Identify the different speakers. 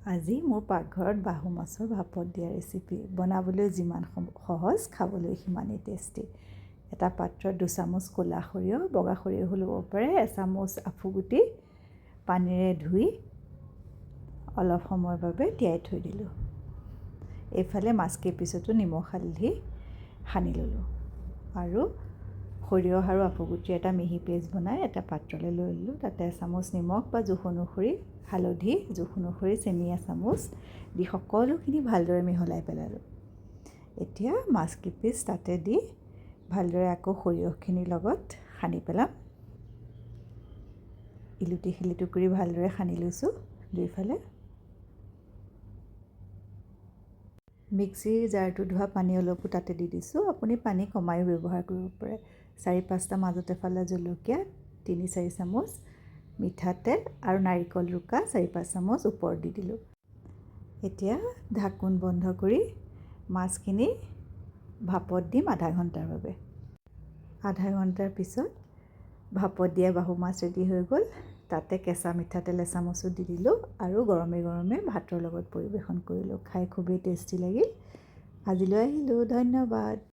Speaker 1: আজি মোৰ পাকঘৰত বাহু মাছৰ ভাপত দিয়া ৰেচিপি। বনাবলৈ যিমান সহজ, খাবলৈ সিমানেই টেষ্টি। এটা পাত্ৰত 2 চামুচ ক'লা সৰিয়হ, বগা সৰিয়হ ল'ব পাৰে, 1 চামুচ আফুগুটি পানীৰে ধুই অলপ সময়ৰ বাবে তিয়াই থৈ দিলোঁ। এইফালে মাছকেইপিছতো নিমখ হালধি সানি ল'লোঁ আৰু সৰিয়হ আৰু আফুগুটিৰ এটা মিহি পেষ্ট বনাই এটা পাত্ৰলৈ লৈ ল'লোঁ। তাতে 1 চামুচ নিমখ বা জোখ অনুসৰি হালধি, জোখ অনুসৰি চেনি 1 চামুচ দি সকলোখিনি ভালদৰে মিহলাই পেলালোঁ। এতিয়া মাছকেইপিচ তাতে দি ভালদৰে আকৌ সৰিয়হখিনিৰ লগত সানি পেলাম। ইলুটি শিলুটি কৰি ভালদৰে সানি লৈছোঁ দুইফালে। মিক্সিৰ জাৰটো ধোৱা পানী অলপো তাতে দি দিছোঁ। আপুনি পানী কমায়ো ব্যৱহাৰ কৰিব পাৰে। 4-5টা মাজতে ফালা জলকীয়া 3-4 চামুচ, মিঠাতেল আৰু নাৰিকল ৰুকা 4-5 চামুচ ওপৰত দি দিলোঁ। এতিয়া ঢাকোন বন্ধ কৰি মাছখিনি ভাপত দিম আধা ঘণ্টাৰ বাবে। আধা ঘণ্টাৰ পিছত ভাপত দিয়া বাহু মাছ ৰেডি হৈ গ'ল। তাতে কেঁচা মিঠাতেল 1 চামুচো দি দিলোঁ আৰু গৰমে গৰমে ভাতৰ লগত পৰিৱেশন কৰিলোঁ। খাই খুবেই টেষ্টি লাগিল। আজিলৈ আহিলোঁ, ধন্যবাদ।